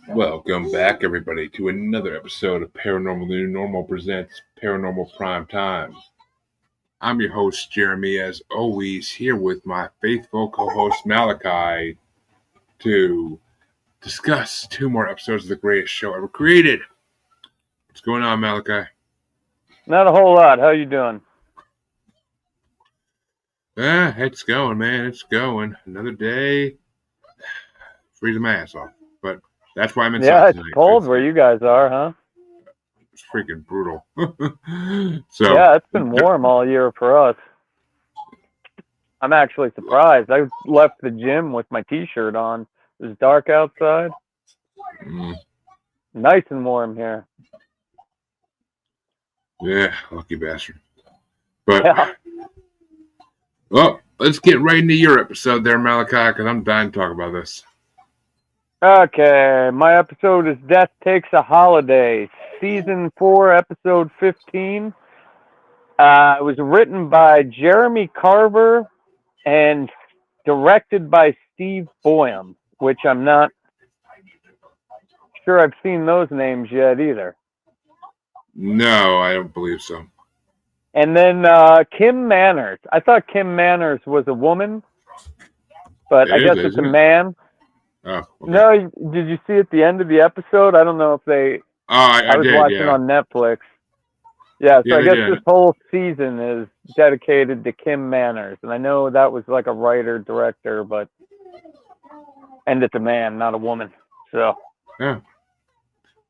Welcome back, everybody, to another episode of Paranormal New Normal presents Paranormal Primetime. I'm your host, Jeremy, as always, here with my faithful co-host, Malachi, to discuss two more episodes of the greatest show ever created. What's going on, Malachi? Not a whole lot. How you doing? It's going, man. It's going. Another day. Freezing my ass off. But that's why I'm inside Yeah, it's tonight. cold where you guys are, huh? It's freaking brutal. So, Yeah, it's been warm all year for us. I'm actually surprised. I left the gym with my t-shirt on. It was dark outside. mm, Nice and warm here. yeah, lucky bastard. But Yeah. well, let's get right into your episode there, Malachi, because I'm dying to talk about this. Okay, my episode is Death Takes a Holiday, Season 4, Episode 15. It was written by Jeremy Carver and directed by Steve Boyum, which I'm not sure I've seen those names yet either. No, I don't believe so. And then Kim Manners. I thought Kim Manners was a woman, but I It is, guess it's a isn't it? man. Oh, okay. No, did you see at the end of the episode? I don't know if they. Oh, I I was did, watching yeah. on Netflix. Yeah, so Yeah, I they guess did. this whole season is dedicated to Kim Manners, and I know that was like a writer director, but and it's a man, not a woman. So Yeah.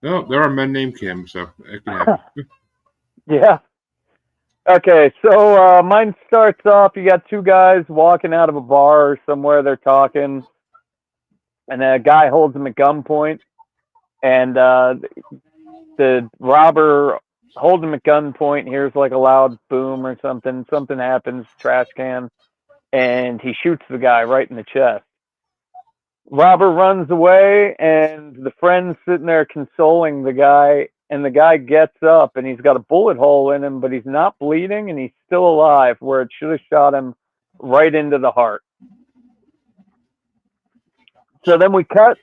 No, there are men named Kim, so it can happen. yeah. Okay, so mine starts off. You got two guys walking out of a bar or somewhere. They're talking, and a guy holds them at gunpoint, and the robber holds him at gunpoint, hears like a loud boom or something. Something happens, trash can, and he shoots the guy right in the chest. Robber runs away, and the friend's sitting there consoling the guy, and the guy gets up, and he's got a bullet hole in him, but he's not bleeding, and he's still alive, where it should have shot him right into the heart. So then we cut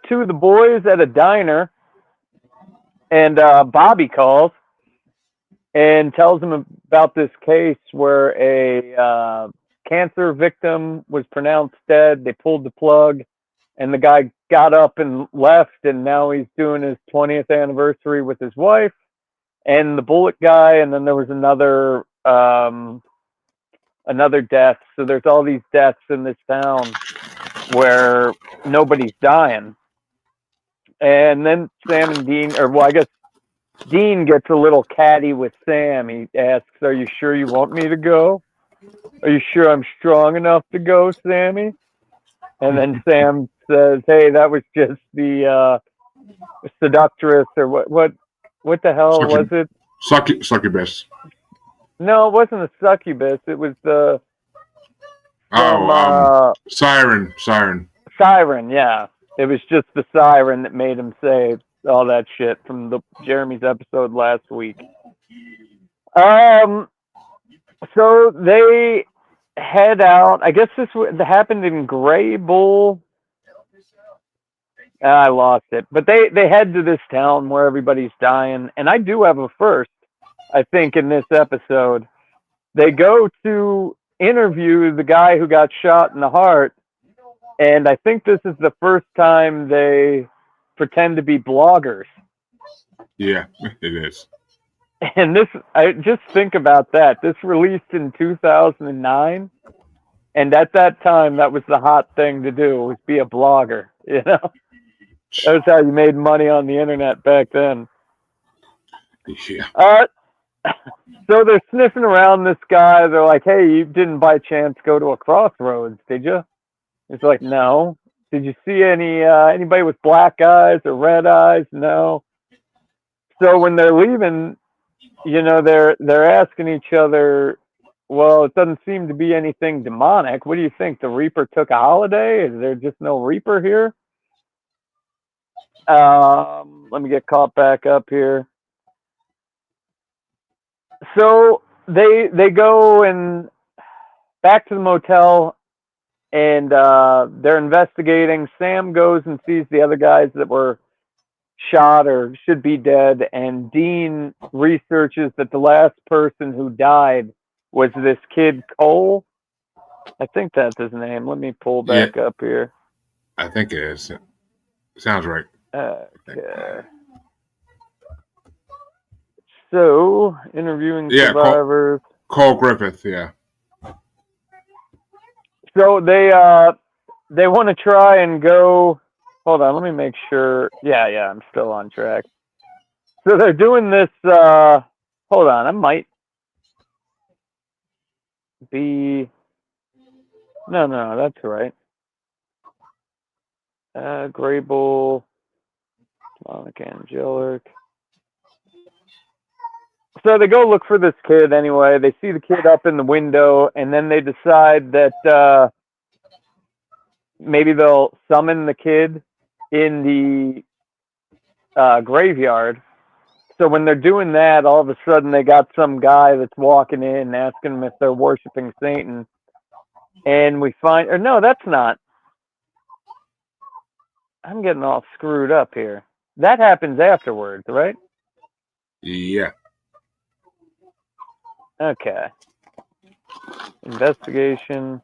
to the boys at a diner, and Bobby calls and tells him about this case where a cancer victim was pronounced dead. They pulled the plug, and the guy got up and left, and now he's doing his 20th anniversary with his wife and the bullet guy. And then there was another death. So there's all these deaths in this town where nobody's dying. And then Sam and Dean, or well, I guess Dean gets a little catty with Sam. He asks, "Are you sure you want me to go? Are you sure I'm strong enough to go, Sammy?" And then Sam says, "Hey, that was just the seductress, or what the hell was it? Succubus. No, it wasn't a succubus. It was the from Siren. Siren. Yeah, it was just the siren that made him say all that shit from the Jeremy's episode last week." So they head out. I guess this happened in Gray Bull. I lost it, but they head to this town where everybody's dying, and I do have a first. I think in this episode, they go to interview the guy who got shot in the heart, and I think this is the first time they pretend to be bloggers. Yeah, it is. And this, I just think about that. This released in 2009, and at that time, that was the hot thing to do, was be a blogger. You know, that was how you made money on the internet back then. Yeah. So they're sniffing around this guy. They're like, "Hey, you didn't by chance go to a crossroads, did you?" He's like, "No." "Did you see anybody with black eyes or red eyes?" "No." So when they're leaving, they're asking each other, "Well, it doesn't seem to be anything demonic. What do you think? The Reaper took a holiday? Is there just no Reaper here?" Let me get caught back up here. So they go and back to the motel, and they're investigating. Sam goes and sees the other guys that were shot or should be dead, and Dean researches that the last person who died was this kid Cole. I think that's his name. Let me pull Yeah, back up here. I think it is. Sounds right. Okay. So, interviewing Yeah, survivors. Cole Griffith. Yeah. So they want to try and go. Hold on, let me make sure. Yeah, I'm still on track. So they're doing this. Hold on, I might be. No, that's right. Grable, Monica Angelic. So they go look for this kid anyway. They see the kid up in the window, and then they decide that maybe they'll summon the kid in the graveyard. So when they're doing that, all of a sudden they got some guy that's walking in asking them if they're worshiping Satan. And we find, or no, that's not. I'm getting all screwed up here. That happens afterwards, right? Yeah. Okay. Investigation.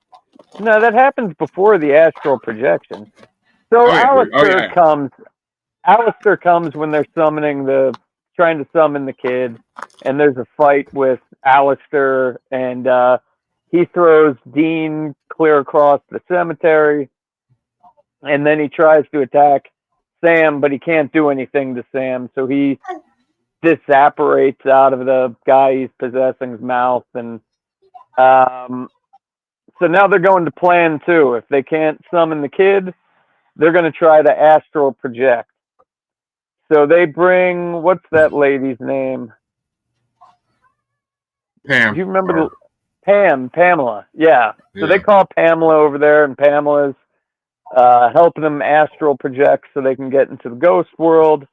No, that happens before the astral projection. So Oh yeah. Oh Alastair yeah. comes. Alastair comes when they're trying to summon the kid, and there's a fight with Alastair, and he throws Dean clear across the cemetery, and then he tries to attack Sam, but he can't do anything to Sam, so he disapparates out of the guy he's possessing's mouth, and so now they're going to plan two. If they can't summon the kid, they're going to try to astral project. So they bring, what's that lady's name? Pam. Do you remember the Pamela? Yeah. So they Yeah. call Pamela over there, and Pamela's helping them astral project so they can get into the ghost world.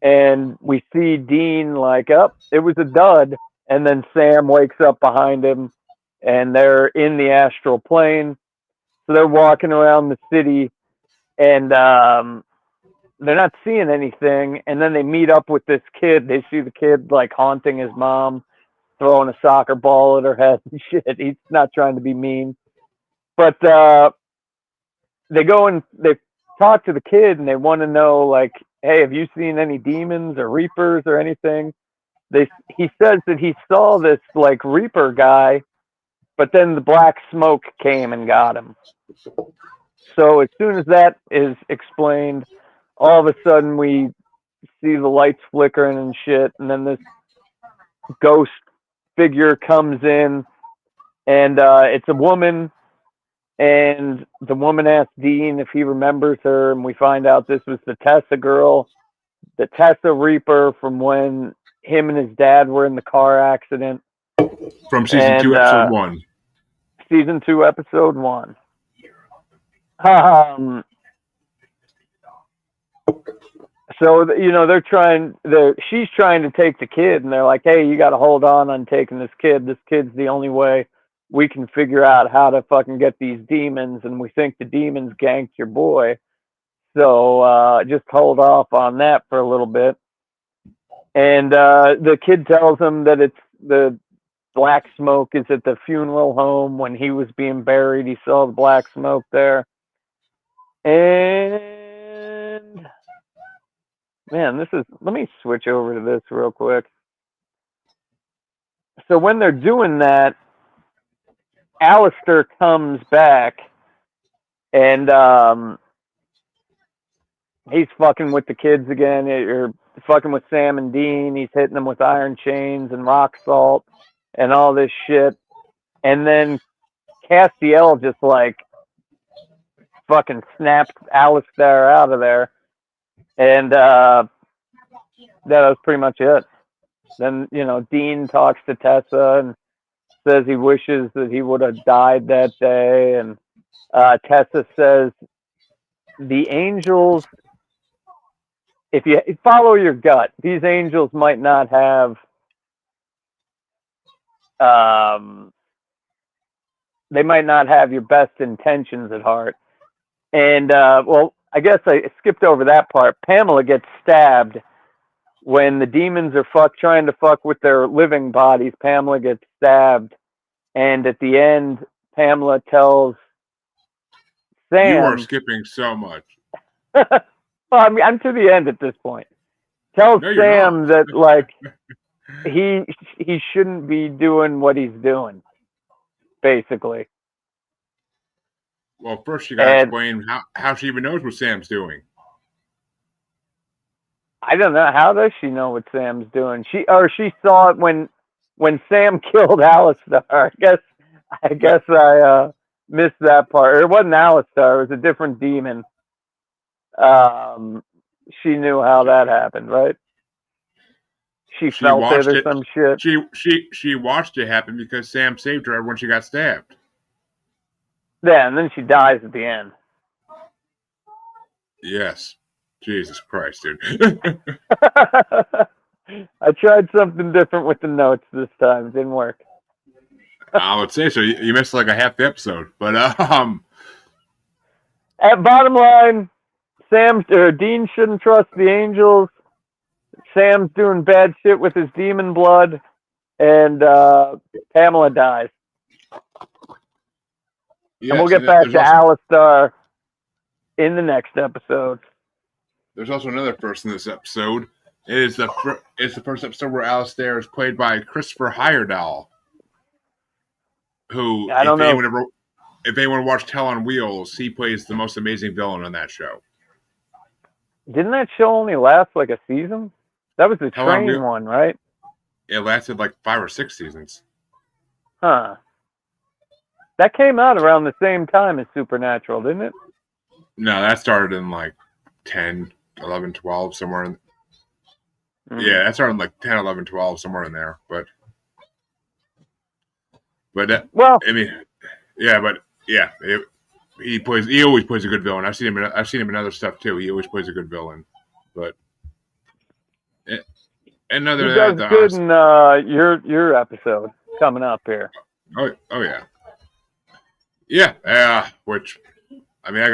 And we see Dean like, oh, it was a dud. And then Sam wakes up behind him, and they're in the astral plane. So they're walking around the city, and they're not seeing anything. And then they meet up with this kid. They see the kid like haunting his mom, throwing a soccer ball at her head and shit. He's not trying to be mean. But they go and they talk to the kid, and they want to know, like, hey, have you seen any demons or reapers or anything? He says that he saw this like reaper guy, but then the black smoke came and got him. So as soon as that is explained, all of a sudden we see the lights flickering and shit, and then this ghost figure comes in, and it's a woman. And the woman asks Dean if he remembers her, and we find out this was the Tessa girl, the Tessa Reaper from when him and his dad were in the car accident. From season And 2, episode 1. season 2, episode 1. Um, so she's trying to take the kid, and they're like, hey, you got to hold on taking this kid. This kid's the only way we can figure out how to fucking get these demons, and we think the demons ganked your boy. So just hold off on that for a little bit. And the kid tells him that it's the black smoke is at the funeral home. When he was being buried, he saw the black smoke there. And man, let me switch over to this real quick. So when they're doing that, Alastair comes back, and he's fucking with the kids again, or fucking with Sam and Dean. He's hitting them with iron chains and rock salt and all this shit. And then Castiel just like fucking snaps Alastair out of there. And that was pretty much it. Then, Dean talks to Tessa and says he wishes that he would have died that day. And Tessa says the angels, if you follow your gut, these angels might not have they might not have your best intentions at heart. And well, I guess I skipped over that part. Pamela gets stabbed when the demons are trying to fuck with their living bodies. Pamela gets stabbed, and at the end, Pamela tells You are Sam. skipping so much. Well, I mean, I'm to the end at this point. Tells No, you're not. Sam that like he shouldn't be doing what he's doing, basically. Well, first you gotta And explain how she even knows what Sam's doing. I don't know, how does she know what Sam's doing? She saw it when Sam killed Alastair. I guess I missed that part. Or it wasn't Alastair, it was a different demon. She knew how that happened, right? She She felt it watched or it. some shit. She watched it happen because Sam saved her when she got stabbed. Yeah, and then she dies at the end. Yes. Jesus Christ, dude. I tried something different with the notes this time. It didn't work. I would say so. You missed like a half the episode, but At bottom line, Dean shouldn't trust the angels. Sam's doing bad shit with his demon blood, and Pamela dies. yes, And we'll get back to Alastair in the next episode. There's also another first in this episode. It's the first episode where Alastair is played by Christopher Heyerdahl, who, I don't know. if anyone watched Hell on Wheels, he plays the most amazing villain on that show. Didn't that show only last like a season? That was the train one, right? It lasted like 5 or 6 seasons. Huh. That came out around the same time as Supernatural, didn't it? No, that started in like 10, 11, 12, somewhere in... Yeah, that started in like 10, 11, 12, somewhere in there. But well, I mean, yeah, but yeah, he always plays a good villain. I've seen him in other stuff too. He always plays a good villain. But and other he than does good in your episode coming up here. Oh yeah. Which I mean, I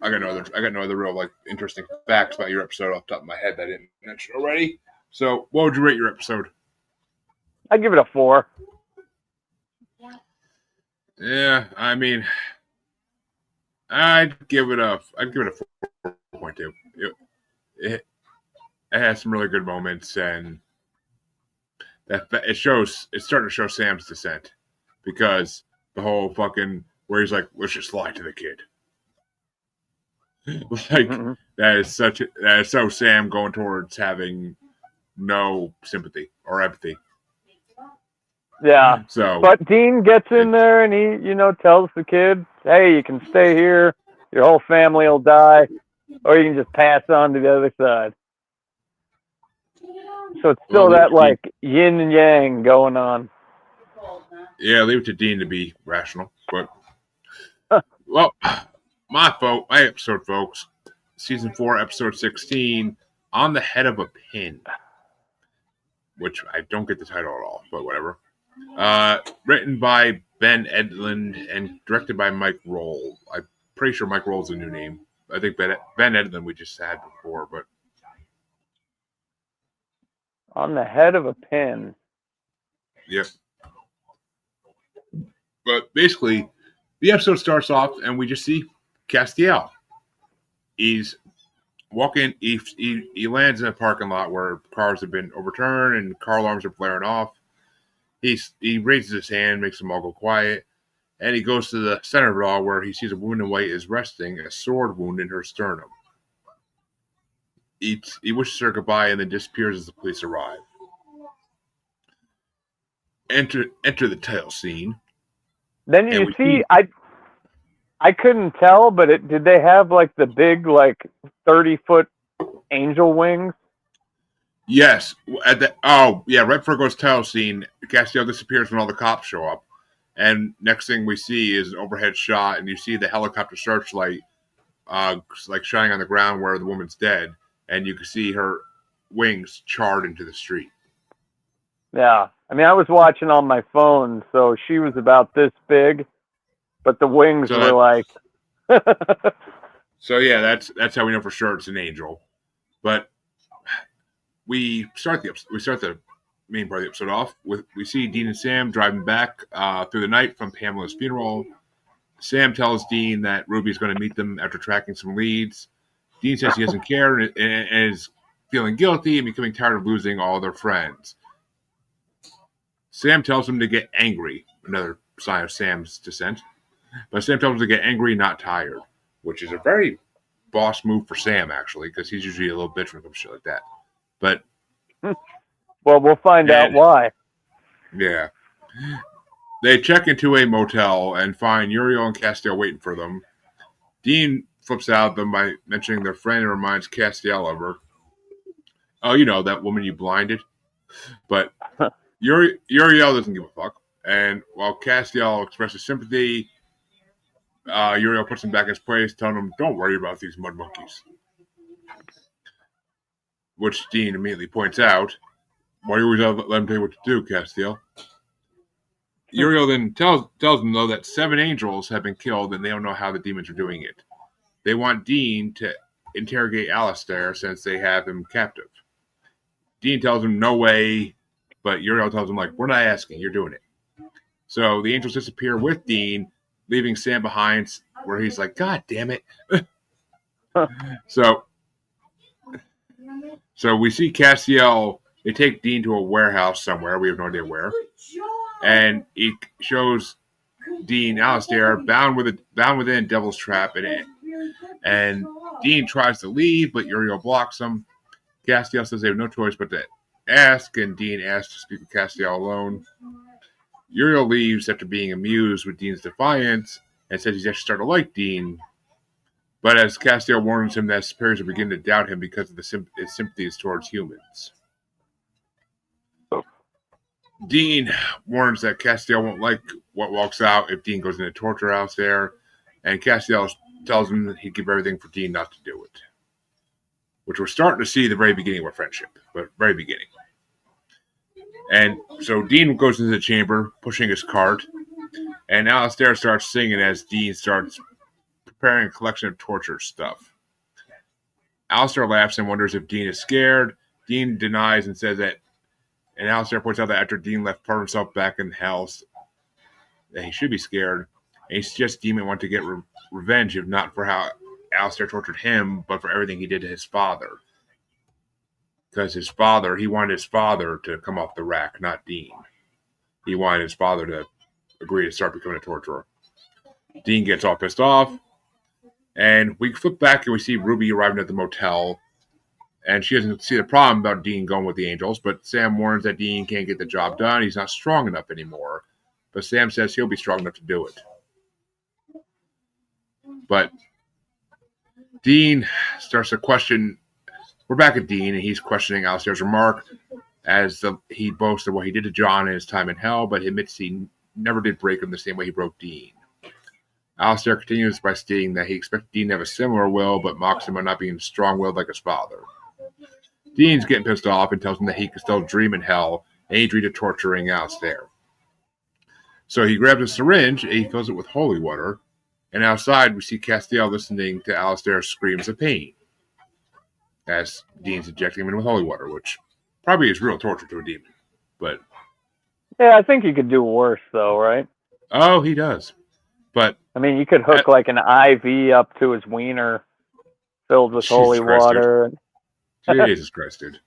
got no other real like interesting facts about your episode off the top of my head that I didn't mention already. So, what would you rate your episode? I'd give it a 4. Yeah, I mean, I'd give it a 4.2. It has some really good moments, and it's starting to show Sam's descent, because the whole fucking where he's like, let's just lie to the kid. Like that is so Sam going towards having no sympathy or empathy. Yeah. So, but Dean gets in there and he, tells the kid, hey, you can stay here. Your whole family will die. Or you can just pass on to the other side. So it's still that, like, yin and yang going on. Yeah, leave it to Dean to be rational. But, well, my episode, folks, Season 4, Episode 16, On the Head of a Pin. Which I don't get the title at all, but whatever. Written by Ben Edlund and directed by Mike Roll. I'm pretty sure Mike Roll's a new name. I think Ben Edlund we just had before, but On the Head of a Pin. Yep. But basically, the episode starts off and we just see Castiel. He's walking. He lands in a parking lot where cars have been overturned and car alarms are blaring off. He raises his hand, makes them all go quiet, and he goes to the center of it all where he sees a woman in white is resting a sword wound in her sternum. He wishes her goodbye and then disappears as the police arrive. Enter the title scene. Then you see, I couldn't tell, but did they have like the big 30-foot angel wings? Yes. Right before it goes title scene, Castiel disappears when all the cops show up. And next thing we see is an overhead shot, and you see the helicopter searchlight shining on the ground where the woman's dead, and you can see her wings charred into the street. Yeah. I mean, I was watching on my phone, so she was about this big, but the wings So were like. so yeah, that's how we know for sure it's an angel. But we start the main part of the episode off with we see Dean and Sam driving back through the night from Pamela's funeral. Sam tells Dean that Ruby's going to meet them after tracking some leads. Dean says he doesn't care and is feeling guilty and becoming tired of losing all their friends. Sam tells him to get angry, another sign of Sam's descent. But Sam tells him to get angry, not tired, which is a very boss move for Sam, actually, because he's usually a little bitch when it comes to shit like that. But well, we'll find out why. Yeah. They check into a motel and find Uriel and Castiel waiting for them. Dean flips out at them by mentioning their friend and reminds Castiel of her. Oh, you know, that woman you blinded? But Uriel doesn't give a fuck. And while Castiel expresses sympathy, Uriel puts him back in his place, telling him, don't worry about these mud monkeys. Which Dean immediately points out, why do you always let them tell you what to do, Castiel? Uriel then tells them, though, that 7 angels have been killed and they don't know how the demons are doing it. They want Dean to interrogate Alastair since they have him captive. Dean tells him, no way, but Uriel tells him, like, we're not asking, you're doing it. So the angels disappear with Dean, leaving Sam behind, where he's like, God damn it. So we see Castiel, they take Dean to a warehouse somewhere, we have no idea where, and he shows Dean Alastair bound within Devil's Trap, and Dean tries to leave, but Uriel blocks him. Castiel says they have no choice but to ask, and Dean asks to speak with Castiel alone. Uriel leaves after being amused with Dean's defiance and says he's actually starting to like Dean. But as Castiel warns him that superiors are beginning to doubt him because of his sympathies towards humans. Dean warns that Castiel won't like what walks out if Dean goes into torture house there, and Castiel tells him that he'd give everything for Dean not to do it. Which we're starting to see the very beginning of our friendship, but very beginning. And so Dean goes into the chamber, pushing his cart, and Alastair starts singing as Dean starts preparing a collection of torture stuff. Alastair laughs and wonders if Dean is scared. Dean denies and says that, and Alastair points out that after Dean left part of himself back in hell, that he should be scared, and he suggests Dean might want to get revenge, if not for how Alastair tortured him, but for everything he did to his father. Because he wanted his father to come off the rack, not Dean. He wanted his father to agree to start becoming a torturer. Dean gets all pissed off, and we flip back and we see Ruby arriving at the motel, and she doesn't see the problem about Dean going with the angels, but Sam warns that Dean can't get the job done. He's not strong enough anymore. But Sam says he'll be strong enough to do it. But Dean starts to question. We're back at Dean, and he's questioning Alastair's remark as he boasts of what he did to John in his time in hell, but admits he never did break him the same way he broke Dean. Alastair continues by stating that he expects Dean to have a similar will, but mocks him on not being strong-willed like his father. Dean's getting pissed off and tells him that he can still dream in hell, and he agreed to torturing Alastair. So he grabs a syringe, and he fills it with holy water, and outside we see Castiel listening to Alastair's screams of pain, as Dean's injecting him in with holy water, which probably is real torture to a demon. But yeah, I think you could do worse, though, right? Oh, he does. But I mean, you could hook like an IV up to his wiener, filled with holy water. Dude. Jesus Christ, dude!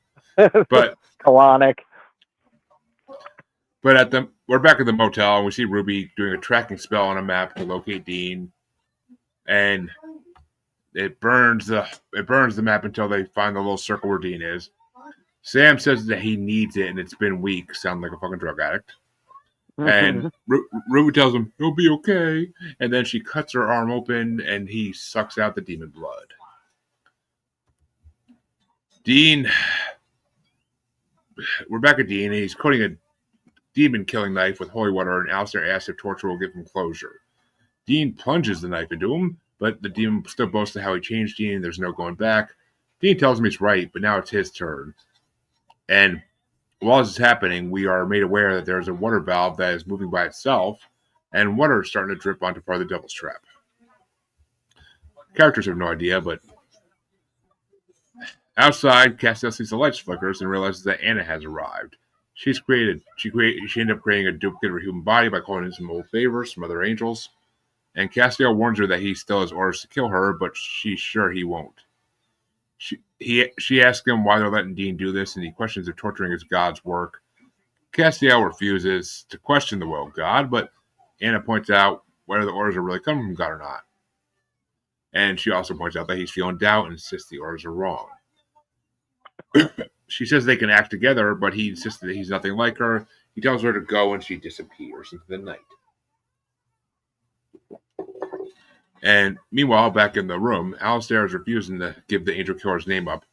But colonic. But we're back at the motel, and we see Ruby doing a tracking spell on a map to locate Dean, and it burns the map until they find the little circle where Dean is. Sam says that he needs it, and it's been weeks. Sound like a fucking drug addict. And Ruby tells him he'll be okay, and then she cuts her arm open, and he sucks out the demon blood. Dean, we're back at Dean, and he's coating a demon killing knife with holy water, and Alastair asks if torture will give him closure. Dean plunges the knife into him, but the demon still boasts of how he changed Dean, and there's no going back. Dean tells him he's right, but now it's his turn. And while this is happening, we are made aware that there's a water valve that is moving by itself, and water is starting to drip onto part of the devil's trap. Characters have no idea, but outside, Castiel sees the lights flickers and realizes that Anna has arrived. She ended up creating a duplicate of her human body by calling in some old favors from other angels. And Castiel warns her that he still has orders to kill her, but she's sure he won't. She asks him why they're letting Dean do this, and he questions if torturing is God's work. Castiel refuses to question the will of God, but Anna points out whether the orders are really coming from God or not. And she also points out that he's feeling doubt and insists the orders are wrong. She says they can act together, but he insists that he's nothing like her. He tells her to go, and she disappears into the night. And meanwhile, back in the room, Alastair is refusing to give the angel killer's name up.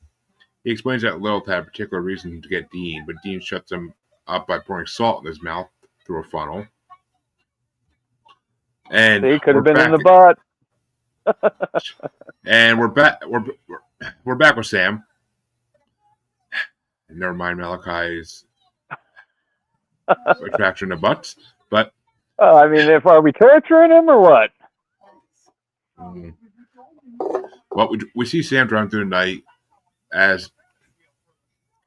He explains that Lilith had a particular reason to get Dean, but Dean shuts him up by pouring salt in his mouth through a funnel. And he could have been in the butt. And we're back. We're back with Sam. Never mind Malachi's attraction to butts, but I mean, are we torturing him or what? Well, we see Sam driving through the night as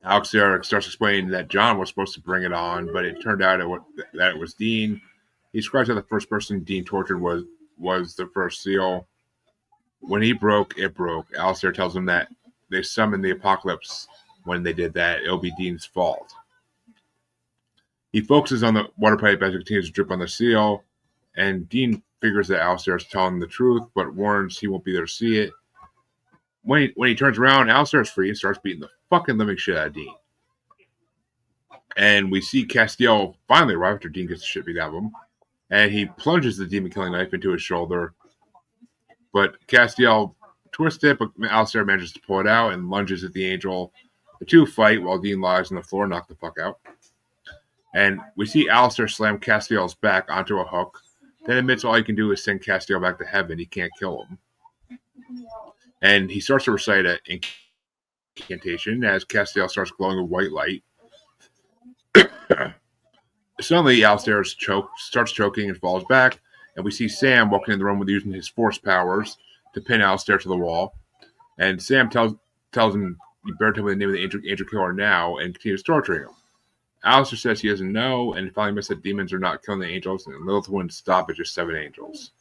Alastair starts explaining that John was supposed to bring it on, but it turned out that it was Dean. He describes how the first person Dean tortured was the first seal. When he broke, it broke. Alastair tells him that they summoned the apocalypse when they did that. It'll be Dean's fault. He focuses on the water pipe as it continues to drip on the seal, and Dean figures that Alastair is telling the truth, but warns he won't be there to see it. When he turns around, Alastair is free and starts beating the fucking living shit out of Dean. And we see Castiel finally arrive after Dean gets the shit beat out of him, and he plunges the demon-killing knife into his shoulder. But Castiel twists it, but Alastair manages to pull it out and lunges at the angel. The two fight while Dean lies on the floor, knocked the fuck out. And we see Alastair slam Castiel's back onto a hook, then admits all he can do is send Castiel back to heaven. He can't kill him. And he starts to recite an incantation as Castiel starts glowing with white light. Suddenly, Alastair starts choking and falls back, and we see Sam walking in the room with using his force powers to pin Alastair to the wall. And Sam tells him, "You better tell me the name of the angel killer now," and continues torturing him. Alastair says he doesn't know, and finally admits that demons are not killing the angels, and Lilith wouldn't stop at just 7 angels.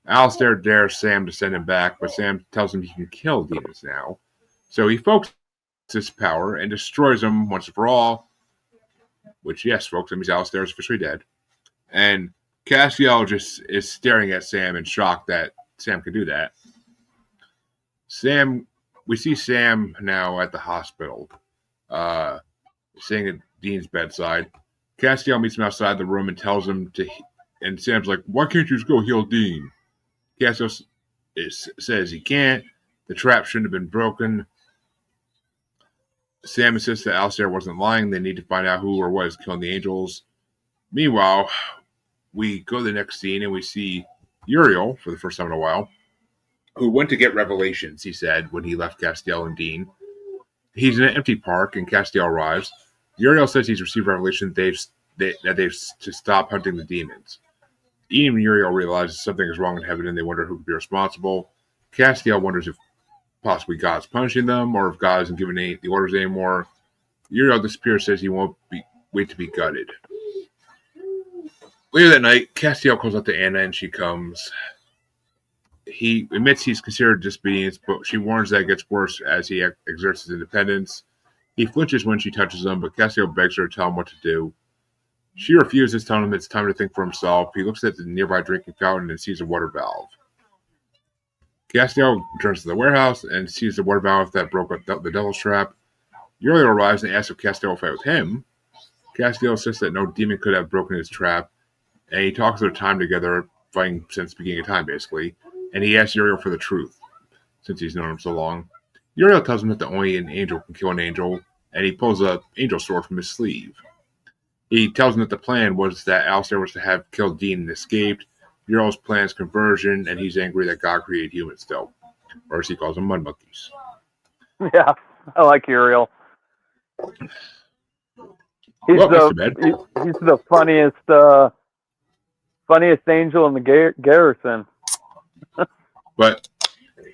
Alastair dares Sam to send him back, but Sam tells him he can kill demons now. So he focuses his power and destroys them once and for all. Which, yes, folks, that means Alastair is officially dead. And Castiel just is staring at Sam in shock that Sam could do that. We see Sam now at the hospital, sitting at Dean's bedside. Castiel meets him outside the room and tells him to, and Sam's like, "Why can't you just go heal Dean?" Castiel says he can't. The trap shouldn't have been broken. Sam insists that Alastair wasn't lying. They need to find out who or what is killing the angels. Meanwhile, we go to the next scene and we see Uriel for the first time in a while, who went to get revelations, he said, when he left Castiel and Dean. He's in an empty park and Castiel arrives. Uriel says he's received revelation that they've to stop hunting the demons. Even Uriel realizes something is wrong in heaven and they wonder who could be responsible. Castiel wonders if possibly God's punishing them or if God isn't giving the orders anymore. Uriel disappears, says he won't wait to be gutted. Later that night, Castiel calls out to Anna and she comes. He admits he's considered disobedience, but she warns that it gets worse as he exerts his independence. He flinches when she touches him, but Castiel begs her to tell him what to do. She refuses, telling him it's time to think for himself. He looks at the nearby drinking fountain and sees a water valve. Castiel returns to the warehouse and sees the water valve that broke up the devil's trap. Uriel arrives and asks if Castiel will fight with him. Castiel insists that no demon could have broken his trap, and he talks their time together, fighting since the beginning of time, basically. And he asks Uriel for the truth, since he's known him so long. Uriel tells him that only an angel can kill an angel, and he pulls an angel sword from his sleeve. He tells him that the plan was that Alastair was to have killed Dean and escaped. Uriel's plan is conversion, and he's angry that God created humans still. Or as he calls them, mud monkeys. Yeah, I like Uriel. He's the funniest Funniest angel in the garrison. But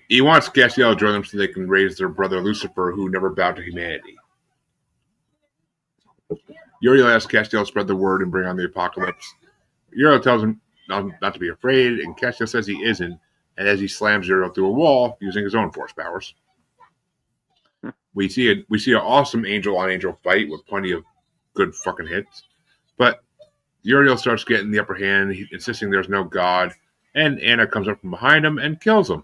he wants Castiel to join them so they can raise their brother Lucifer, who never bowed to humanity. Uriel asks Castiel to spread the word and bring on the apocalypse. Uriel tells him not to be afraid, and Castiel says he isn't, and as he slams Uriel through a wall using his own force powers. We see an awesome angel-on-angel fight with plenty of good fucking hits. But Uriel starts getting the upper hand, insisting there's no God, and Anna comes up from behind him and kills him.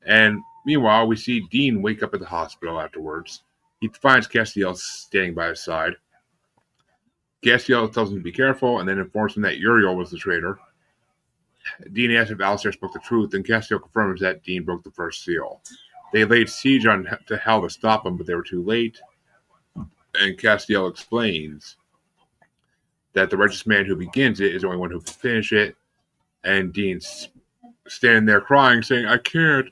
And meanwhile, we see Dean wake up at the hospital afterwards. He finds Castiel standing by his side. Castiel tells him to be careful and then informs him that Uriel was the traitor. Dean asks if Alastair spoke the truth, and Castiel confirms that Dean broke the first seal. They laid siege to hell to stop him, but they were too late. And Castiel explains that the righteous man who begins it is the only one who can finish it. And Dean's standing there crying, saying, I can't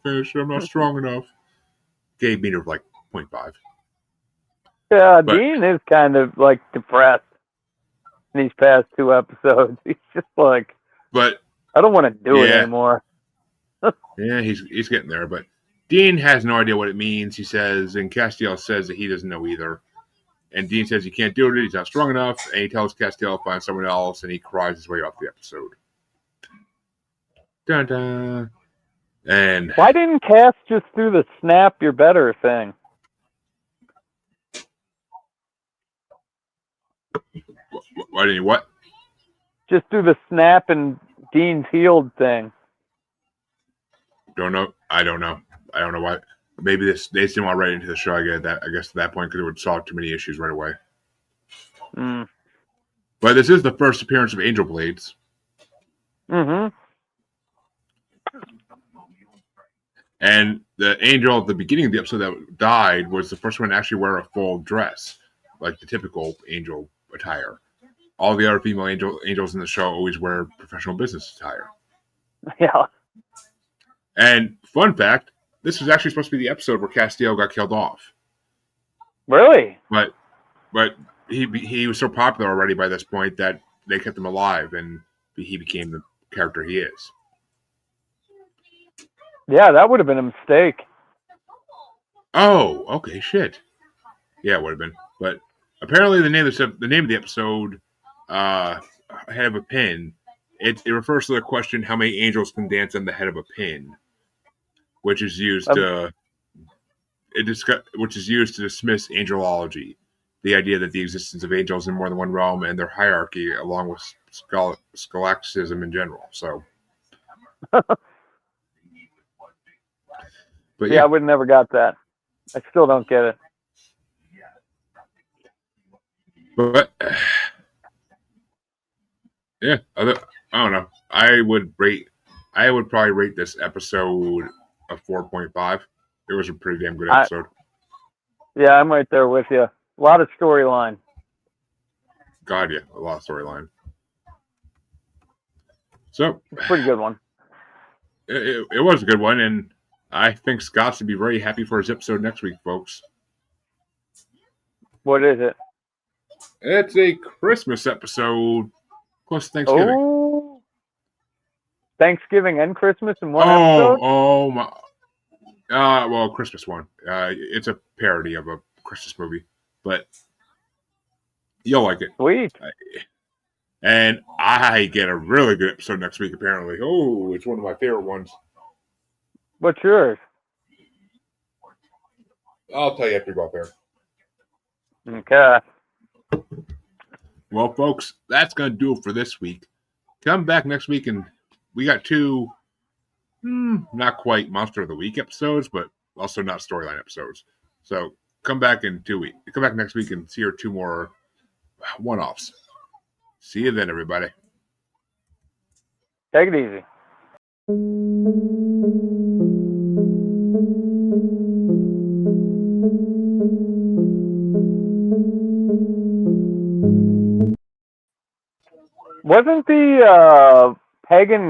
finish it. I'm not strong enough. Gave meter of like 0.5. Yeah, Dean is kind of like depressed in these past 2 episodes. He's just like, but I don't want to do it anymore. Yeah, he's getting there, but Dean has no idea what it means, he says, and Castiel says that he doesn't know either. And Dean says he can't do it, he's not strong enough, and he tells Castiel to find someone else, and he cries his way off the episode. Dun dun. And why didn't Cass just do the snap you're better thing? Why didn't he what? Just do the snap and Dean's healed thing. Don't know. I don't know why. Maybe they didn't want to write into the show. I guess at that point because it would solve too many issues right away. But this is the first appearance of Angel Blades. Mm-hmm. And the angel at the beginning of the episode that died was the first one to actually wear a full dress, like the typical angel attire. All the other female angels in the show always wear professional business attire. Yeah. And fun fact, this was actually supposed to be the episode where Castiel got killed off. Really? But he was so popular already by this point that they kept him alive, and he became the character he is. Yeah, that would have been a mistake. Oh, okay, shit. Yeah, it would have been. But apparently the name of the episode, Head of a Pin, it refers to the question, how many angels can dance on the head of a pin? Which is used to dismiss angelology, the idea that the existence of angels in more than one realm and their hierarchy, along with scholasticism in general. So, but yeah, I would have never got that. I still don't get it. But yeah, I don't know. I would probably rate this episode a 4.5. It was a pretty damn good episode. Yeah, I'm right there with you. A lot of storyline. God, yeah, a lot of storyline. So, pretty good one. It was a good one, and I think Scott's would be very happy for his episode next week, folks. What is it? It's a Christmas episode plus Thanksgiving. Oh, Thanksgiving and Christmas in one episode? Oh my. Well, Christmas one. It's a parody of a Christmas movie, but you'll like it. Sweet. And I get a really good episode next week, apparently. Oh, it's one of my favorite ones. What's yours? I'll tell you after we go up there. Okay. Well, folks, that's going to do it for this week. Come back next week, and we got 2, not quite Monster of the Week episodes, but also not storyline episodes. So come back in 2 weeks. Come back next week and see our 2 more one-offs. See you then, everybody. Take it easy. Wasn't the pagan